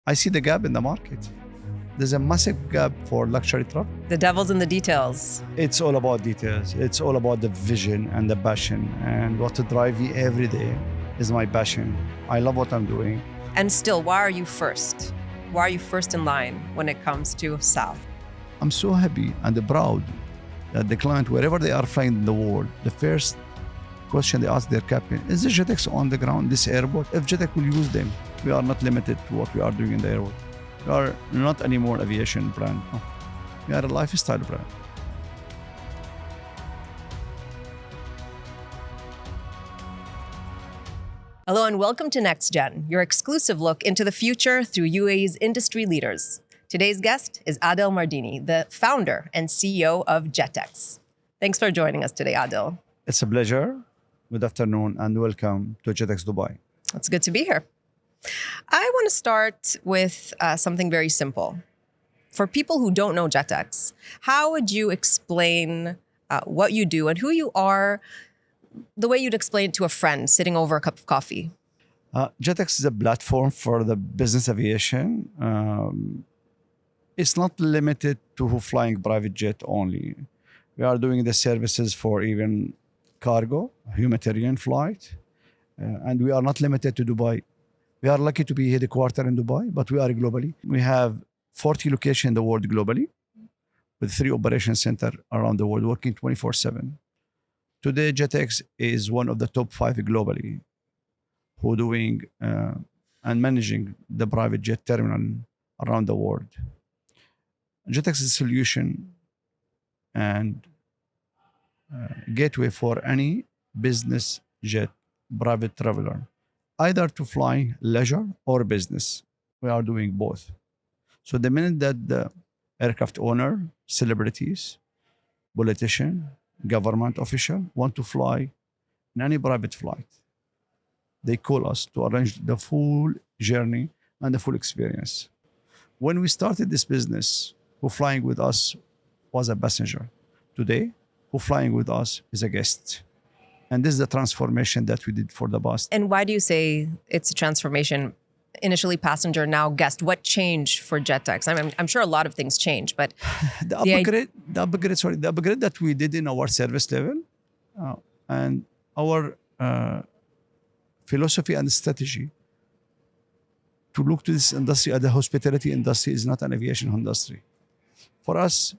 I see the gap in the market. There's a massive gap for luxury travel. The devil's in the details. It's all about details. It's all about the vision and the passion. And what to drive me every day is my passion. I love what I'm doing. And still, why are you first? Why are you first in line when it comes to South? I'm so happy and proud that the client, wherever they are flying in the world, the first question they ask their captain, is the Jetex on the ground, this airport? If Jetex will use them, we are not limited to what we are doing in the airport. We are not anymore aviation brand. No. We are a lifestyle brand. Hello and welcome to Next Gen, your exclusive look into the future through UAE's industry leaders. Today's guest is Adel Mardini, the founder and CEO of Jetex. Thanks for joining us today, Adel. It's a pleasure. Good afternoon and welcome to Jetex Dubai. It's good to be here. I want to start with something very simple. For people who don't know Jetex, how would you explain what you do and who you are the way you'd explain it to a friend sitting over a cup of coffee? Jetex is a platform for the business aviation. It's not limited to flying private jet only. We are doing the services for even cargo, humanitarian flight, and we are not limited to Dubai. We are lucky to be headquartered in Dubai, but we are globally. We have 40 locations in the world globally, with 3 operation centers around the world working 24/7. Today, Jetex is one of the top 5 globally who doing and managing the private jet terminal around the world. Jetex is a solution and gateway for any business jet private traveler, either to fly leisure or business. We are doing both. So the minute that the aircraft owner, celebrities, politician, government official want to fly in any private flight, they call us to arrange the full journey and the full experience. When we started this business, who flying with us was a passenger. Today, who flying with us is a guest. And this is the transformation that we did for the past. And why do you say it's a transformation? Initially passenger, now guest. What changed for Jetex? I mean, I'm sure a lot of things change, but the upgrade that we did in our service level and our philosophy and strategy to look to this industry as the hospitality industry is not an aviation industry. For us,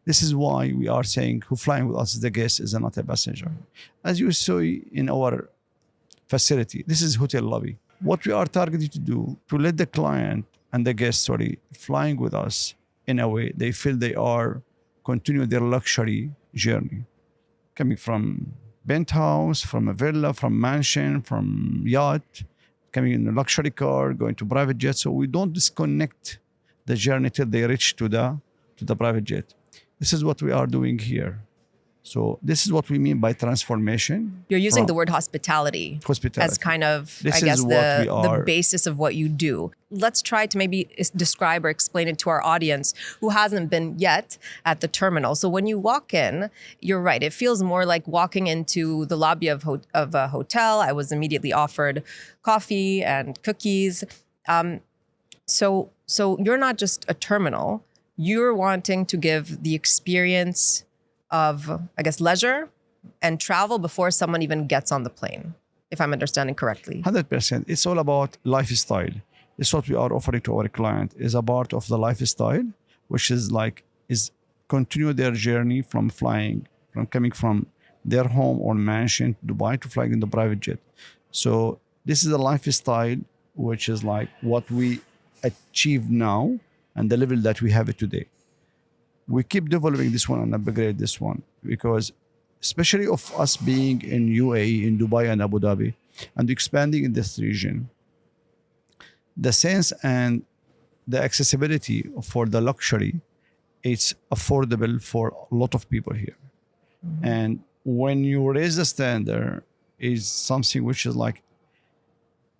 this is why we are saying who flying with us is the guest, is not a passenger. As you saw in our facility, this is hotel lobby. What we are targeting to do, to let the client and the guest, flying with us in a way they feel they are continuing their luxury journey. Coming from penthouse, from a villa, from mansion, from yacht, coming in a luxury car, going to private jet. So we don't disconnect the journey till they reach to the private jet. This is what we are doing here. So this is what we mean by transformation. You're using the word hospitality as kind of, I guess, the basis of what you do. Let's try to maybe describe or explain it to our audience who hasn't been yet at the terminal. So when you walk in, you're right. It feels more like walking into the lobby of a hotel. I was immediately offered coffee and cookies. So you're not just a terminal. You're wanting to give the experience of, I guess, leisure and travel before someone even gets on the plane, if I'm understanding correctly. 100%. It's all about lifestyle. It's what we are offering to our client is a part of the lifestyle, which is continue their journey from flying, from coming from their home or mansion to Dubai to flying in the private jet. So this is a lifestyle, which is like what we achieve now and the level that we have it today. We keep developing this one and upgrade this one because especially of us being in UAE, in Dubai and Abu Dhabi and expanding in this region, the sense and the accessibility for the luxury, it's affordable for a lot of people here. Mm-hmm. And when you raise the standard, is something which is like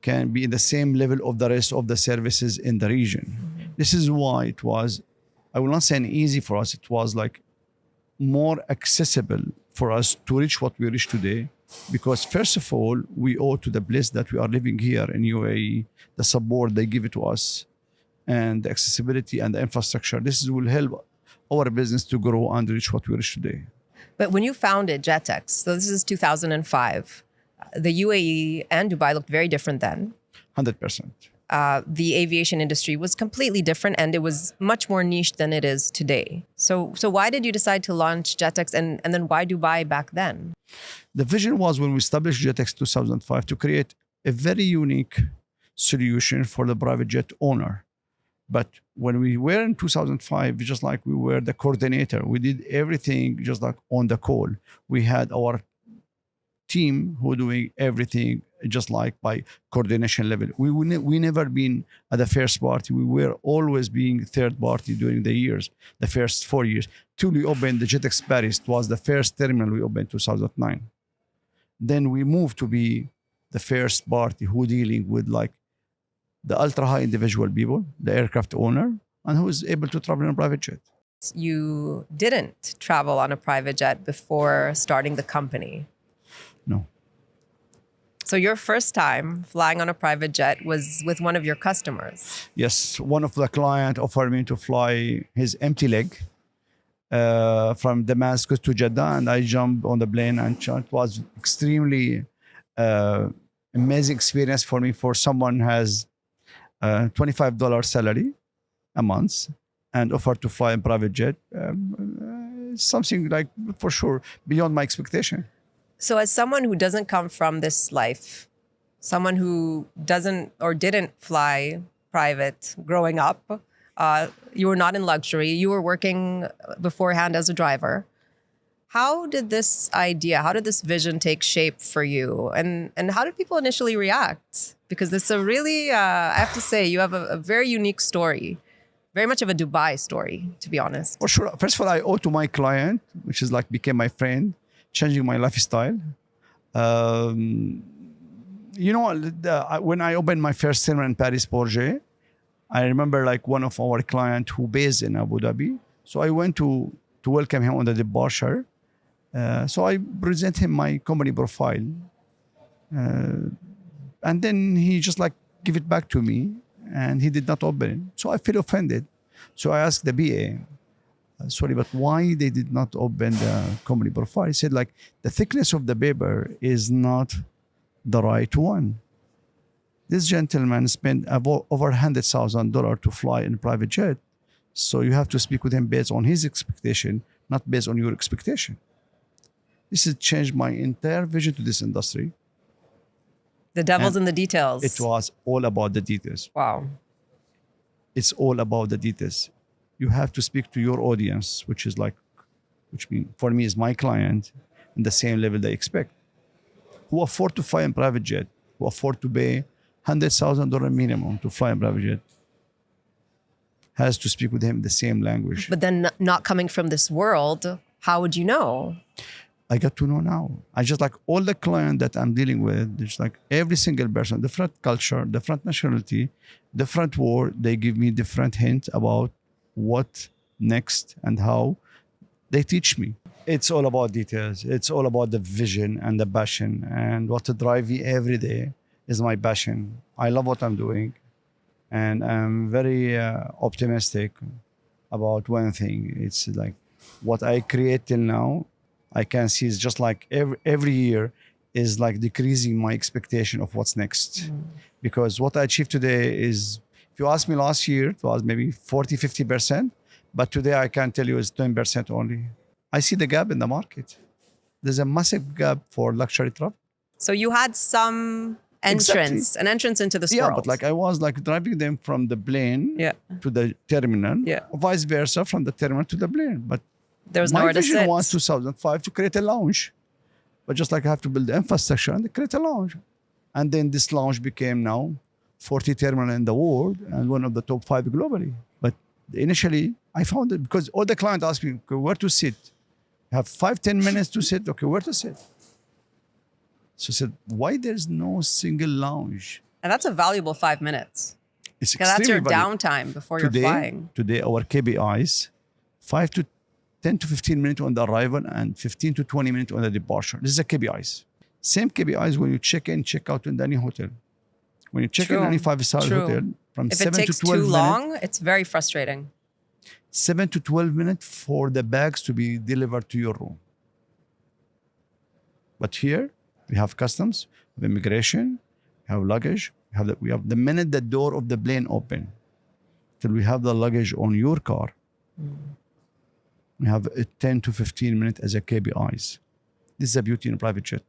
can be in the same level of the rest of the services in the region. Mm-hmm. This is why it was, I will not say easy for us, it was like more accessible for us to reach what we reach today. Because first of all, we owe to the place that we are living here in UAE, the support they give it to us, and the accessibility and the infrastructure. Will help our business to grow and reach what we reach today. But when you founded Jetex, so this is 2005, the UAE and Dubai looked very different then. 100%. The aviation industry was completely different, and it was much more niche than it is today. So why did you decide to launch Jetex, and then why Dubai back then? The vision was, when we established Jetex 2005, to create a very unique solution for the private jet owner. But when we were in 2005, we were the coordinator. We did everything just like on the call. We had our team who doing everything just like by coordination level. We never been at the first party. We were always being third party during the years, the first 4 years. Till we opened the Jetex Paris. It was the first terminal we opened in 2009. Then we moved to be the first party who dealing with like the ultra high individual people, the aircraft owner, and who is able to travel in a private jet. You didn't travel on a private jet before starting the company. No. So your first time flying on a private jet was with one of your customers. Yes, one of the client offered me to fly his empty leg from Damascus to Jeddah, and I jumped on the plane, and it was extremely amazing experience for me. For someone has $25 salary a month and offered to fly in private jet, something like for sure beyond my expectation. So as someone who doesn't come from this life, someone who doesn't or didn't fly private growing up, you were not in luxury, you were working beforehand as a driver. How did this idea, how did this vision take shape for you? And how did people initially react? Because this is a really, I have to say, you have a very unique story. Very much of a Dubai story, to be honest. For sure. First of all, I owe to my client, which is like became my friend, changing my lifestyle. When I opened my first terminal in Paris, Bourget, I remember like one of our clients who based in Abu Dhabi. So I went to welcome him on the departure. So I present him my company profile. And then he just like give it back to me, and he did not open it. So I feel offended. So I asked the BA, sorry, but why they did not open the company profile? He said like, the thickness of the paper is not the right one. This gentleman spent over $100,000 to fly in a private jet. So you have to speak with him based on his expectation, not based on your expectation. This has changed my entire vision to this industry. The devil's in the details. It was all about the details. Wow. It's all about the details. You have to speak to your audience, which means for me is my client, in the same level they expect. Who afford to fly in private jet, who afford to pay $100,000 minimum to fly in private jet, has to speak with him in the same language. But then not coming from this world, how would you know? I got to know now. I just like all the clients that I'm dealing with, just like every single person, different culture, different nationality, different word, they give me different hints about what next and how. They teach me. It's all about details. It's all about the vision and the passion, and what to drive me every day is my passion. I love what I'm doing, and I'm very optimistic about one thing. It's like what I create till now, I can see it's just like every year is like decreasing my expectation of what's next. Because what I achieved today is, if you ask me last year, it was maybe 40, 50%. But today I can tell you it's 10% only. I see the gap in the market. There's a massive gap for luxury travel. So you had some entrance, an entrance into this world. Yeah, but like I was like driving them from the plane to the terminal, vice versa from the terminal to the plane. But there was nowhere to sit. My vision was 2005 to create a lounge. But just like I have to build the infrastructure and create a lounge. And then this lounge became now 40 terminal in the world and one of the top 5 globally. But initially I found it because all the clients asked me, okay, where to sit? You have 5-10 minutes to sit. Okay, where to sit? So I said, why there's no single lounge? And that's a valuable 5 minutes. It's because that's your valuable. Downtime before you're flying. Today, our KPIs, 5 to 10 to 15 minutes on the arrival and 15 to 20 minutes on the departure. This is the KPIs. Same KPIs when you check in, check out in any hotel. When you check in any 5-star hotel, from 7 to 12 minutes. If it takes too long, it's very frustrating. 7 to 12 minutes for the bags to be delivered to your room. But here, we have customs, we have immigration, we have luggage, we have the minute the door of the plane open, till we have the luggage on your car, we have 10 to 15 minutes as a KPIs. This is a beauty in a private jet.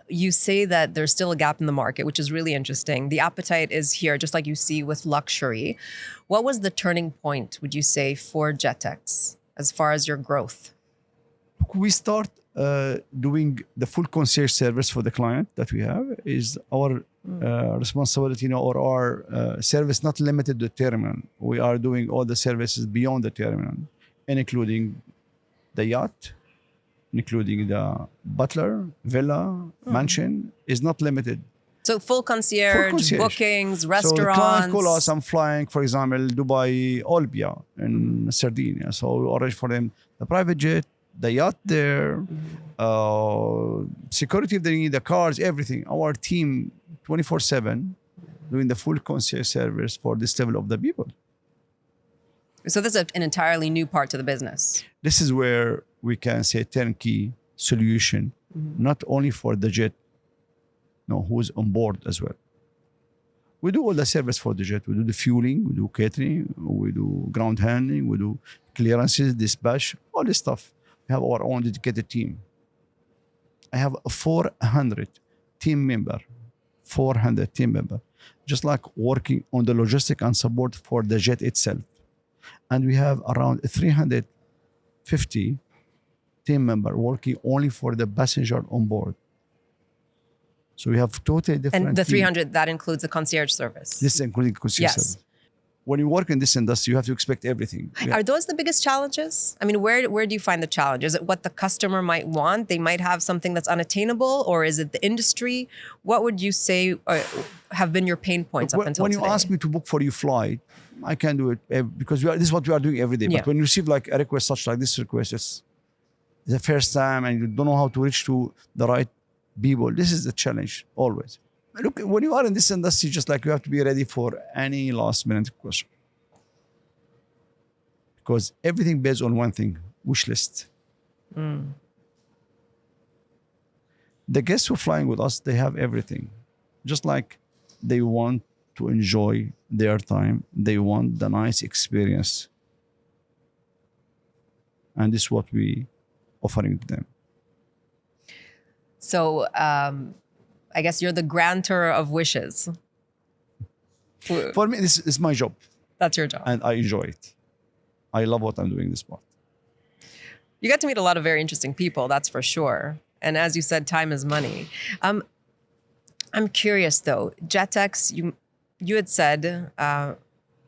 You say that there's still a gap in the market, which is really interesting. The appetite is here, just like you see with luxury. What was the turning point, would you say, for Jetex as far as your growth? We start doing the full concierge service for the client that we have is our responsibility, or our service not limited to the terminal. We are doing all the services beyond the terminal, including the yacht, including the butler, villa, mansion, is not limited. So full concierge, bookings, restaurants. So the client call us, I'm flying, for example, Dubai, Olbia in Sardinia. So we arrange for them the private jet, the yacht there, security if they need, the cars, everything. Our team 24/7 doing the full concierge service for this level of the people. So this is an entirely new part to the business. This is where we can say turnkey solution, not only for the jet, who's on board as well. We do all the service for the jet. We do the fueling, we do catering, we do ground handling, we do clearances, dispatch, all this stuff. We have our own dedicated team. I have 400 team member, just like working on the logistic and support for the jet itself. And we have around 350 team member working only for the passenger on board. So we have totally different. And the 300, that includes the concierge service. This is including concierge service. When you work in this industry, you have to expect everything. Are those the biggest challenges? I mean, where do you find the challenge? Is it what the customer might want? They might have something that's unattainable, or is it the industry? What would you say have been your pain points up until today? When you ask me to book for your flight, I can do it because this is what we are doing every day. But when you receive like a request such like this request, it's the first time and you don't know how to reach to the right people. This is the challenge always. Look, when you are in this industry, just like you have to be ready for any last minute question. Because everything based on one thing, wish list. The guests who are flying with us, they have everything. Just like they want to enjoy their time, they want the nice experience. And this is what we offering to them. So, I guess you're the grantor of wishes. For me, this is my job. That's your job. And I enjoy it. I love what I'm doing this part. You get to meet a lot of very interesting people, that's for sure. And as you said, time is money. I'm curious though, Jetex, you had said,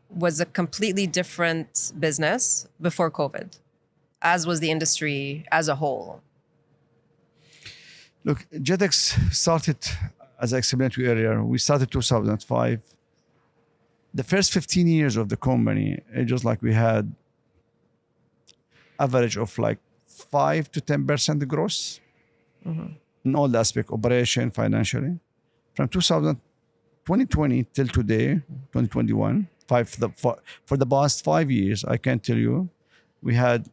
was a completely different business before COVID, as was the industry as a whole. Look, Jetex started, as I explained to you earlier, we started 2005. The first 15 years of the company, it just like we had average of like 5 to 10% growth in all the aspects, operation, financially. From 2020 till today, 2021, for the past 5 years, I can tell you, we had,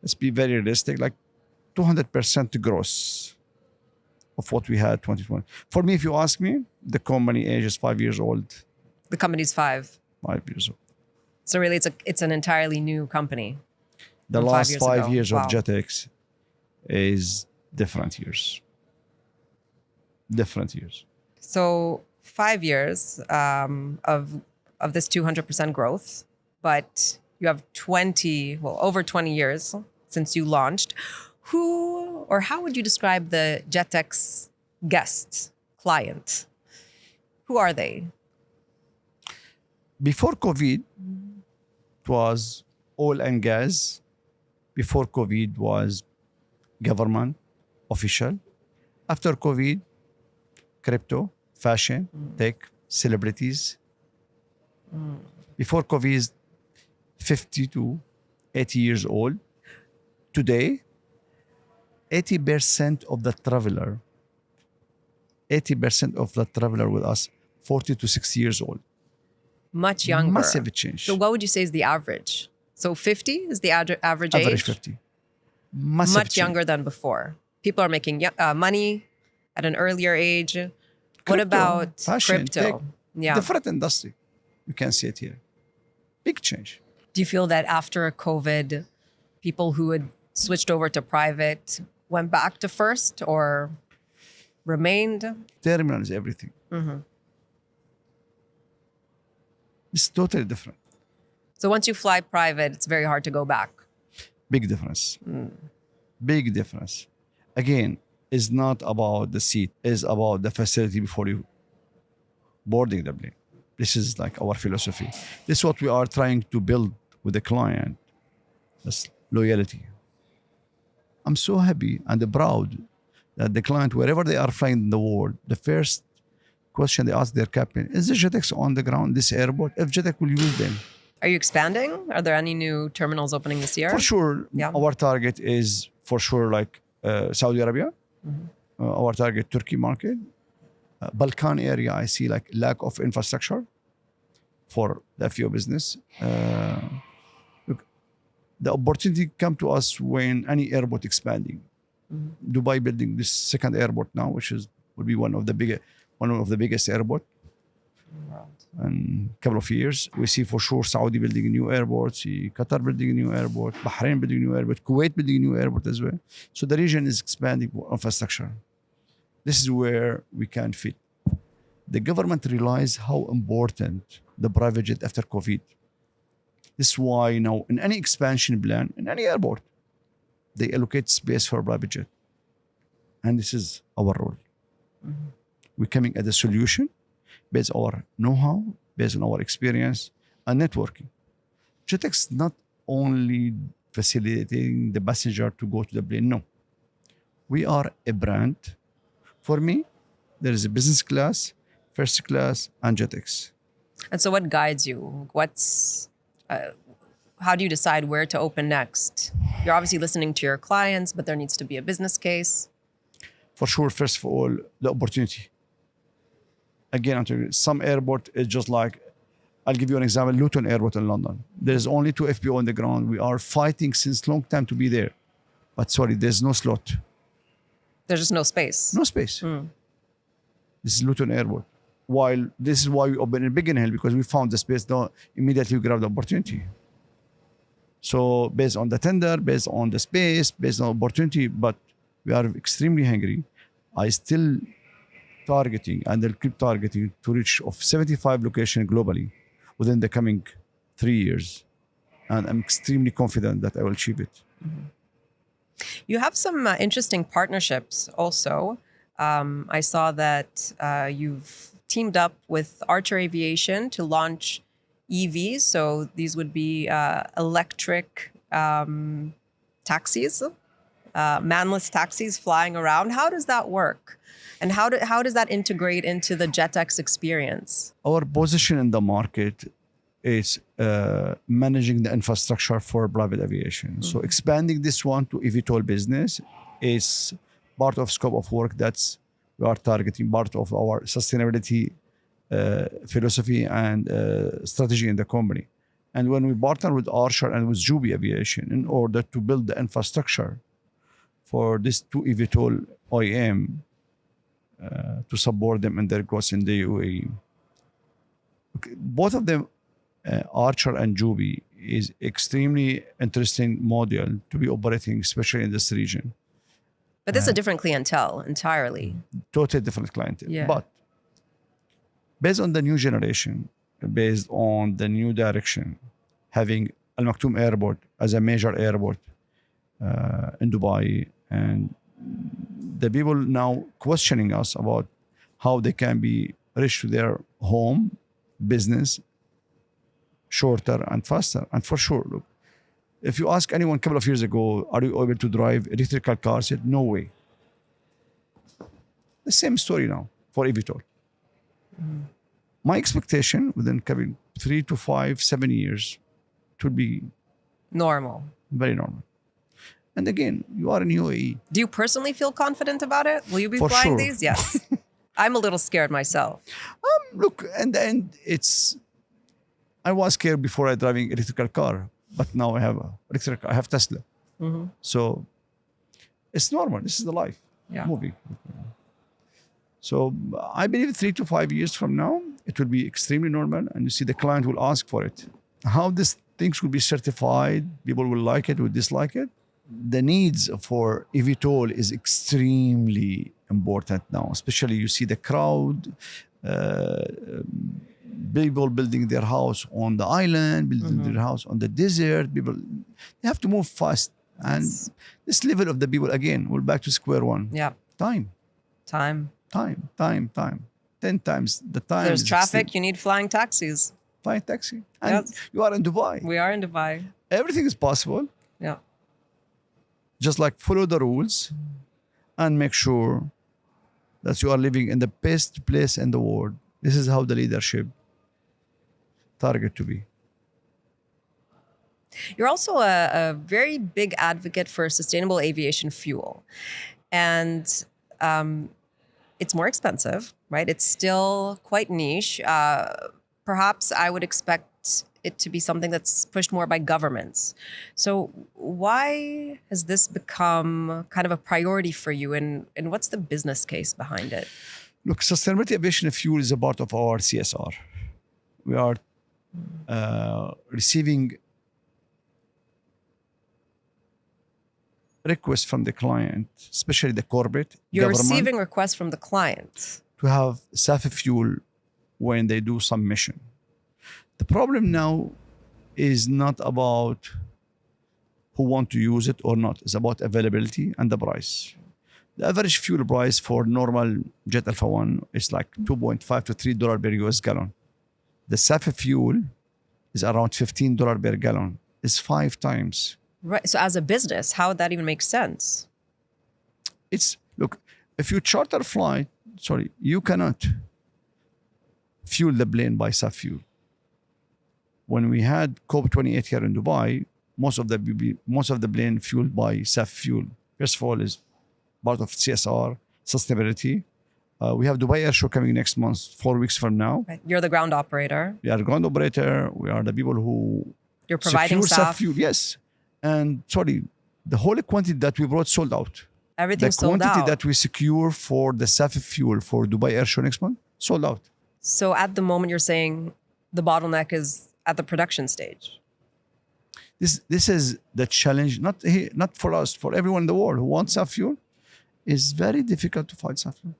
let's be very realistic, like 200% growth of what we had 2020. For me, if you ask me, the company age is 5 years old. The company's 5 years old. So really, it's an entirely new company. The last 5 years of Jetex is different years. Different years. So 5 years of this 200% growth, but you have over 20 years since you launched. Who or how would you describe the Jetex guest, client? Who are they? Before COVID, it was oil and gas. Before COVID was government, official. After COVID, crypto, fashion, tech, celebrities. Before COVID, 50 to 80 years old. Today, 80% of the traveler with us, 40 to 60 years old. Much younger. Massive change. So what would you say is the average? So 50 is the average age? Average 50. Massive Much change. younger than before. People are making money at an earlier age. What Crypto, about fashion, crypto? tech, Yeah. different industry. You can see it here. Big change. Do you feel that after COVID, people who had switched over to private went back to first or remained? Terminal is everything. Mm-hmm. It's totally different. So once you fly private, it's very hard to go back. Big difference. Big difference. Again, it's not about the seat. It's about the facility before you boarding the plane. This is like our philosophy. This is what we are trying to build with the client. That's loyalty. I'm so happy and proud that the client, wherever they are flying in the world, the first question they ask their captain, is the Jetex on the ground, this airport? If Jetex will use them. Are you expanding? Are there any new terminals opening this year? For sure. Yeah. Our target is for sure like Saudi Arabia. Our target Turkey market. Balkan area, I see like lack of infrastructure for the FEO business. Look, the opportunity come to us when any airport expanding. Dubai building this second airport now, which will be one of the biggest airport. In a couple of years, we see for sure Saudi building a new airport, see Qatar building a new airport, Bahrain building a new airport, Kuwait building a new airport as well. So the region is expanding infrastructure. This is where we can fit. The government realized how important the private jet after COVID. This is why now in any expansion plan, in any airport, they allocate space for private jet. And this is our role. We're coming at a solution based on our know-how, based on our experience and networking. Jetex not only facilitating the passenger to go to the plane, no. We are a brand. For me, there is a business class, first class, and Jetex. And so what guides you? How do you decide where to open next? You're obviously listening to your clients, but there needs to be a business case. For sure, first of all, the opportunity. Again, some airport is just like, I'll give you an example, Luton Airport in London. There's only 2 FBO on the ground. We are fighting since long time to be there. But sorry, there's no slot. There's just no space. No space. This is Luton Airport. While this is why we opened in Biggin Hill, because we found the space, immediately we grabbed the opportunity. So based on the tender, based on the space, based on opportunity, but we are extremely hungry. I still targeting and I'll keep targeting to reach of 75 locations globally within the coming 3 years. And I'm extremely confident that I will achieve it. You have some interesting partnerships also. I saw that you've teamed up with Archer Aviation to launch EVs. So these would be electric taxis, manless taxis flying around. How does that work? And how does that integrate into the Jetex experience? Our position in the market is managing the infrastructure for private aviation. So expanding this one to eVTOL business is part of scope of work that's we are targeting, part of our sustainability philosophy and strategy in the company. And when we partner with Archer and with Juby Aviation in order to build the infrastructure for these 2 eVTOL OEM to support them in their growth in the UAE. Okay, both of them, Archer and Juby, is extremely interesting model to be operating, especially in this region. But this is a different clientele entirely. Totally different clientele. Yeah. But based on the new generation, based on the new direction, having Al Maktoum Airport as a major airport in Dubai, and the people now questioning us about how they can be reached to their home, business, shorter and faster. And for sure, look, if you ask anyone a couple of years ago, are you able to drive electrical cars? Said, no way. The same story now for eVTOL. My expectation within coming 3 to 5, 7 years, it would be Normal. Very normal. And again, you are in UAE. Do you personally feel confident about it? Will you be For flying sure. these? Yes. I'm a little scared myself. Look, in the end, I was scared before I driving electrical car, but now I have Tesla. Mm-hmm. So it's normal. This is the life. Yeah. Moving. So I believe 3 to 5 years from now, it will be extremely normal, and you see the client will ask for it. How these things will be certified, people will like it, will dislike it. The needs for eVTOL is extremely important now, especially you see the crowd, people building their house on the island, building their house on the desert. People, they have to move fast. And this level of the people, again, we're back to square one. Yeah. Time. 10 times the time. There's traffic, you need flying taxis. Flying taxi. And you are in Dubai. We are in Dubai. Everything is possible. Yeah. Just like follow the rules and make sure that you are living in the best place in the world. This is how the leadership target to be. You're also a very big advocate for sustainable aviation fuel. And it's more expensive, right? It's still quite niche. Perhaps I would expect it to be something that's pushed more by governments. So why has this become kind of a priority for you? And what's the business case behind it? Look, sustainability aviation fuel is a part of our CSR. We are receiving requests from the client, especially the corporate. You're receiving requests from the clients to have SAF fuel when they do some mission. The problem now is not about who want to use it or not. It's about availability and the price. The average fuel price for normal Jet Alpha 1 is like $2.5 to $3 per US gallon. The SAF fuel is around $15 per gallon. It's 5 times. Right. So as a business, how would that even make sense? Look, if you charter a flight, you cannot fuel the plane by SAF fuel. When we had COP28 here in Dubai, most of the plane fueled by SAF fuel. First of all, is part of CSR, sustainability. We have Dubai Air Show coming next month, 4 weeks from now. Right. You're the ground operator. We are the ground operator. We are the people who You're providing secure SAF fuel. Yes. And the whole quantity that we brought sold out. Everything's sold out. The quantity that we secure for the SAF fuel for Dubai Air Show next month, sold out. So at the moment, you're saying the bottleneck is at the production stage. This is the challenge, not for us, for everyone in the world who wants SAF fuel. It's very difficult to find SAF fuel.